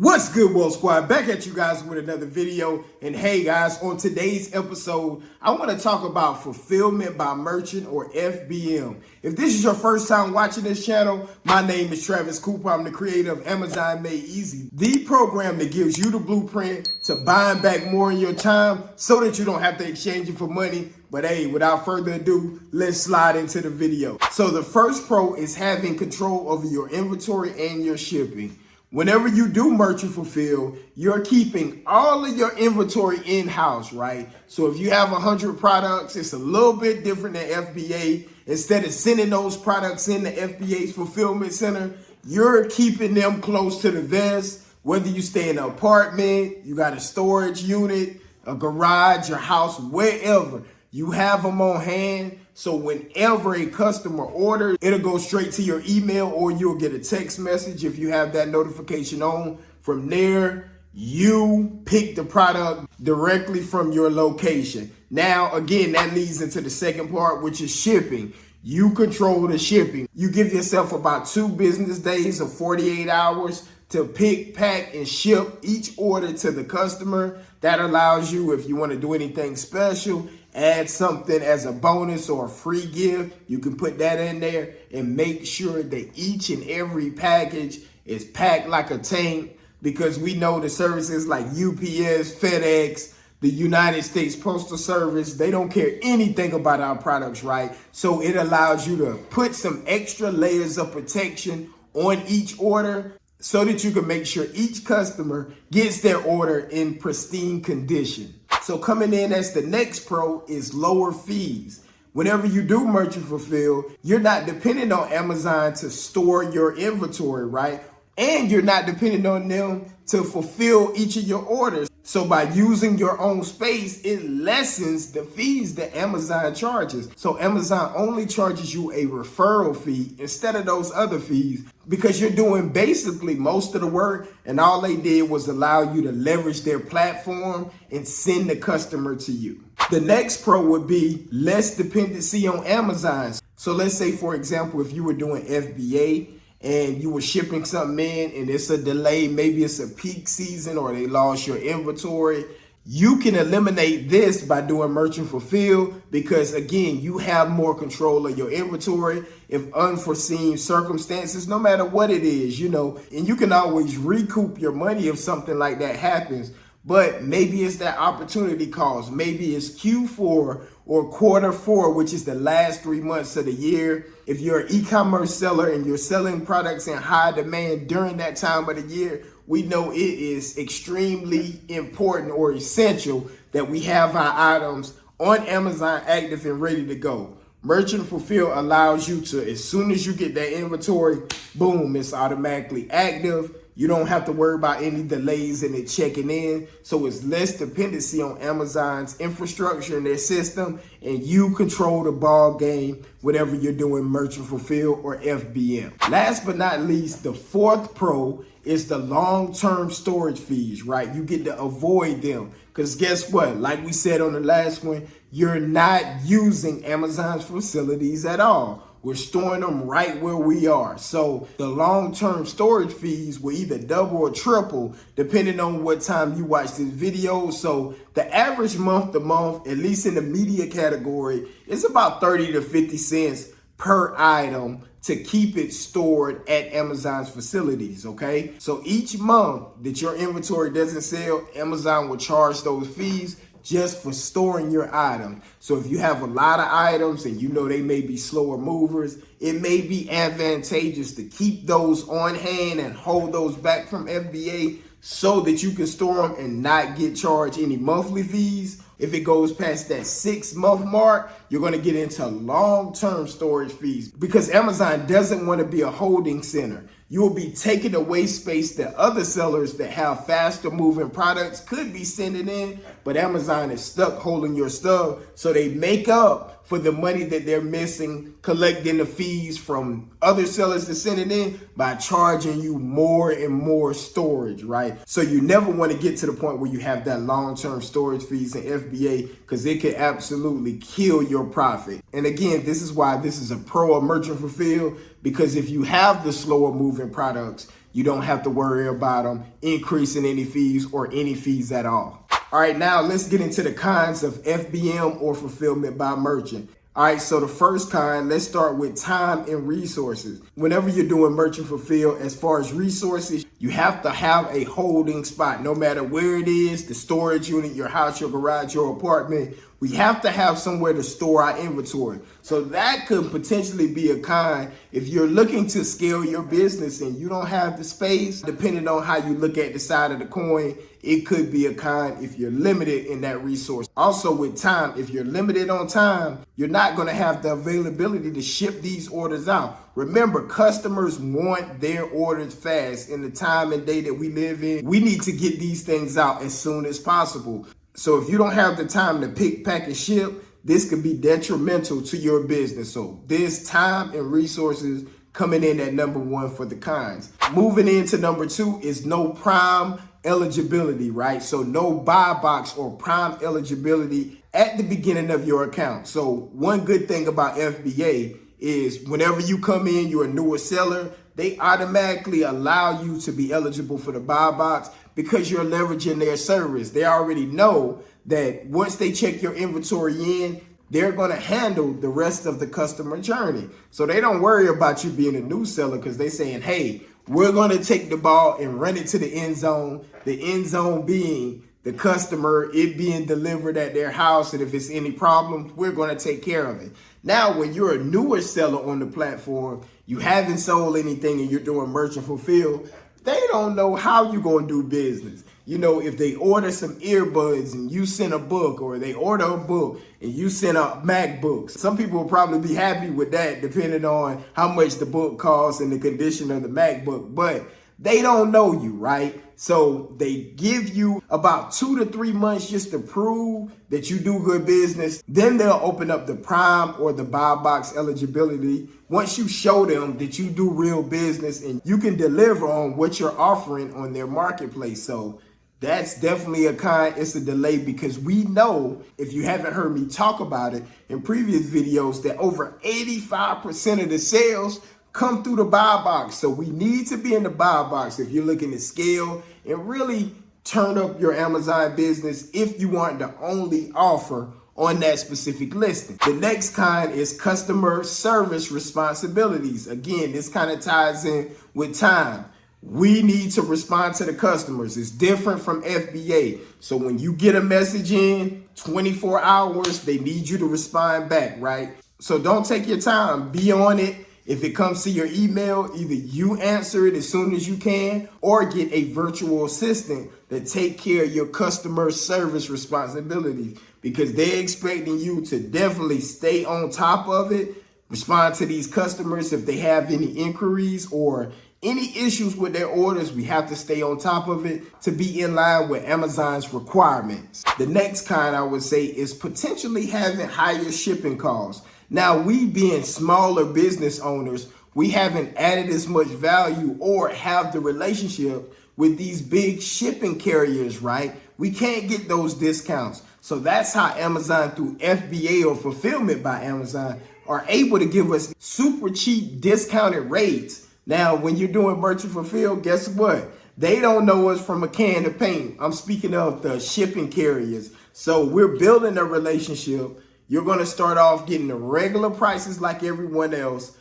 What's good, World Squad? Back at you guys with another video. And hey guys, on today's episode, I want to talk about fulfillment by merchant, or FBM. If this is your first time watching this channel, my name is Travis Cooper. I'm the creator of Amazon Made Easy, the program that gives you the blueprint to buying back more in your time so that you don't have to exchange it for money. But hey, without further ado, let's slide into the video. So the first pro is having control over your inventory and your shipping. Whenever you do merchant fulfill, you're keeping all of your inventory in-house, right? So if you have 100 products, it's a little bit different than FBA. Instead of sending those products in the FBA's fulfillment center, you're keeping them close to the vest. Whether you stay in an apartment, you got a storage unit, a garage, your house, wherever, you have them on hand. So whenever a customer orders, it'll go straight to your email, or you'll get a text message if you have that notification on. From there, you pick the product directly from your location. Now, again, that leads into the second part, which is shipping. You control the shipping. You give yourself about 2 business days of 48 hours to pick, pack, and ship each order to the customer. That allows you, if you want to do anything special, add something as a bonus or a free gift, you can put that in there and make sure that each and every package is packed like a tank, because we know the services like UPS, FedEx, the United States Postal Service, they don't care anything about our products, right? So it allows you to put some extra layers of protection on each order so that you can make sure each customer gets their order in pristine condition. So coming in as the next pro is lower fees. Whenever you do merchant fulfill, you're not dependent on Amazon to store your inventory, right? And you're not dependent on them to fulfill each of your orders. So by using your own space, it lessens the fees that Amazon charges. So Amazon only charges you a referral fee instead of those other fees, because you're doing basically most of the work, and all they did was allow you to leverage their platform and send the customer to you. The next pro would be less dependency on Amazon. So let's say, for example, if you were doing FBA and you were shipping something in and it's a delay, maybe it's a peak season or they lost your inventory, you can eliminate this by doing merchant fulfill, because again, you have more control of your inventory if unforeseen circumstances, no matter what it is, and you can always recoup your money if something like that happens. But maybe it's that opportunity cost. Maybe it's Q4 or Q4, which is the last 3 months of the year. If you're an e-commerce seller and you're selling products in high demand during that time of the year, we know it is extremely important or essential that we have our items on Amazon active and ready to go. Merchant fulfill allows you to, as soon as you get that inventory, boom, it's automatically active. You don't have to worry about any delays in it checking in. So it's less dependency on Amazon's infrastructure and their system, and you control the ball game whenever you're doing merchant fulfill or FBM. Last but not least, the fourth pro is the long-term storage fees, right? You get to avoid them, because guess what? Like we said on the last one, you're not using Amazon's facilities at all. We're storing them right where we are. So the long-term storage fees will either double or triple depending on what time you watch this video. So the average month to month, at least in the media category, is about 30 to 50 cents per item to keep it stored at Amazon's facilities, okay? So each month that your inventory doesn't sell, Amazon will charge those fees just for storing your item. So if you have a lot of items and they may be slower movers, it may be advantageous to keep those on hand and hold those back from FBA so that you can store them and not get charged any monthly fees. If it goes past that 6-month mark, you're going to get into long-term storage fees, because Amazon doesn't want to be a holding center. You will be taking away space that other sellers that have faster moving products could be sending in, but Amazon is stuck holding your stuff. So they make up for the money that they're missing collecting the fees from other sellers that send it in by charging you more and more storage, right? So you never want to get to the point where you have that long-term storage fees in FBA, because it could absolutely kill your profit. And again, this is why this is a pro of merchant fulfill, because if you have the slower moving products, you don't have to worry about them increasing any fees or any fees at all. All right, now let's get into the kinds of FBM or fulfillment by merchant. All right, so the first kind, let's start with time and resources. Whenever you're doing merchant fulfill, as far as resources, you have to have a holding spot, no matter where it is, the storage unit, your house, your garage, your apartment. We have to have somewhere to store our inventory. So that could potentially be a kind if you're looking to scale your business and you don't have the space, depending on how you look at the side of the coin, it could be a kind if you're limited in that resource. Also with time, if you're limited on time, you're not going to have the availability to ship these orders out. Remember, customers want their orders fast. In the time and day that we live in, we need to get these things out as soon as possible. So if you don't have the time to pick, pack, and ship, this could be detrimental to your business. So this time and resources coming in at number one for the kinds. Moving into number two is no prime eligibility, right? So no buy box or prime eligibility at the beginning of your account. So one good thing about FBA is whenever you come in, you're a newer seller, they automatically allow you to be eligible for the buy box because you're leveraging their service. They already know that once they check your inventory in, they're going to handle the rest of the customer journey. So they don't worry about you being a new seller because they're saying, hey, we're going to take the ball and run it to the end zone being the customer, it being delivered at their house. And if it's any problems, we're going to take care of it. Now, when you're a newer seller on the platform, you haven't sold anything and you're doing merchant fulfill, they don't know how you're going to do business. You know, if they order some earbuds and you send a book, or they order a book and you send a MacBook, some people will probably be happy with that depending on how much the book costs and the condition of the MacBook, but they don't know you, right? So they give you about 2 to 3 months just to prove that you do good business. Then they'll open up the prime or the buy box eligibility. Once you show them that you do real business and you can deliver on what you're offering on their marketplace. So that's definitely a kind, it's a delay, because we know, if you haven't heard me talk about it in previous videos, that over 85% of the sales come through the buy box. So we need to be in the buy box if you're looking to scale and really turn up your Amazon business if you want to only offer on that specific listing. The next kind is customer service responsibilities. Again, this kind of ties in with time. We need to respond to the customers. It's different from FBA. So when you get a message in 24 hours, they need you to respond back, right? So don't take your time. Be on it. If it comes to your email, either you answer it as soon as you can or get a virtual assistant that take care of your customer service responsibilities, because they're expecting you to definitely stay on top of it, respond to these customers if they have any inquiries or any issues with their orders. We have to stay on top of it to be in line with Amazon's requirements. The next kind I would say is potentially having higher shipping costs. Now, we being smaller business owners, we haven't added as much value or have the relationship with these big shipping carriers, right? We can't get those discounts. So that's how Amazon, through FBA or fulfillment by Amazon, are able to give us super cheap discounted rates. Now, when you're doing merchant fulfill, guess what? They don't know us from a can of paint. I'm speaking of the shipping carriers. So we're building a relationship. You're going to start off getting the regular prices like everyone else.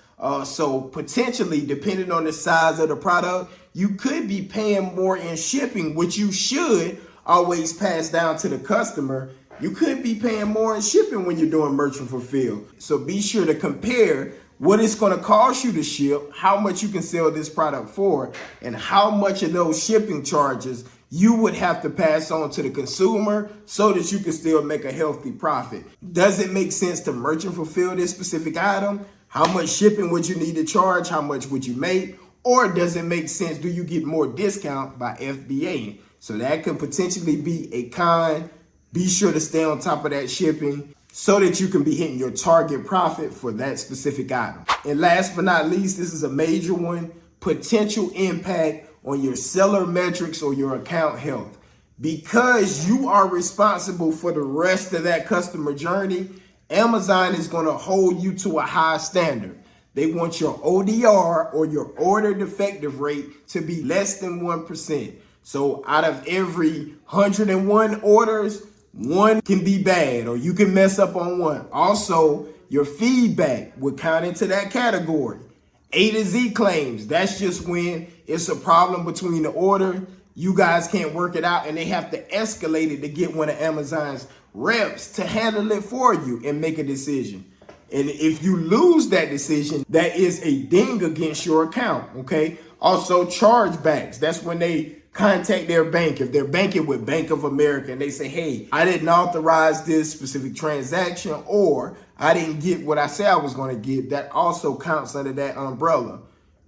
So potentially, depending on the size of the product, you could be paying more in shipping, which you should always pass down to the customer. You could be paying more in shipping when you're doing merchant fulfill. So be sure to compare what it's going to cost you to ship, how much you can sell this product for, and how much of those shipping charges you would have to pass on to the consumer so that you can still make a healthy profit. Does it make sense to merchant fulfill this specific item? How much shipping would you need to charge? How much would you make? Or does it make sense? Do you get more discount by FBA? So that could potentially be a con. Be sure to stay on top of that shipping so that you can be hitting your target profit for that specific item. And last but not least, this is a major one, potential impact on your seller metrics or your account health. Because you are responsible for the rest of that customer journey, Amazon is going to hold you to a high standard. They want your ODR, or your order defective rate, to be less than 1%. So out of every 101 orders, one can be bad, or you can mess up on one. Also, your feedback would count into that category. A to Z claims, that's just when it's a problem between the order, you guys can't work it out, and they have to escalate it to get one of Amazon's reps to handle it for you and make a decision. And if you lose that decision, that is a ding against your account, okay? Also, chargebacks, that's when they contact their bank. If they're banking with Bank of America and they say, hey, I didn't authorize this specific transaction, or I didn't get what I said I was going to get, that also counts under that umbrella.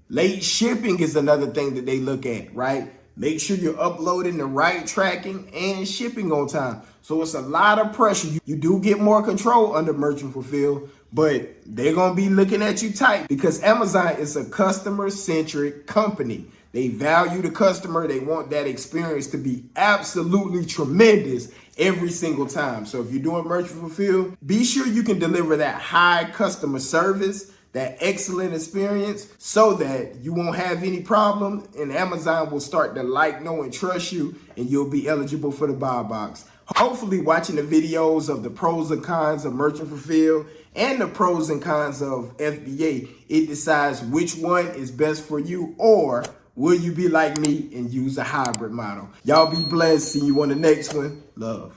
Late shipping is another thing that they look at, right? Make sure you're uploading the right tracking and shipping on time. So it's a lot of pressure. You do get more control under Merchant Fulfill, but they're going to be looking at you tight because Amazon is a customer-centric company. They value the customer. They want that experience to be absolutely tremendous every single time. So if you're doing Merchant Fulfill, be sure you can deliver that high customer service, that excellent experience, so that you won't have any problem, and Amazon will start to like, know, and trust you, and you'll be eligible for the buy box. Hopefully watching the videos of the pros and cons of Merchant Fulfill and the pros and cons of FBA, it decides which one is best for you, or will you be like me and use a hybrid model? Y'all be blessed. See you on the next one. Love.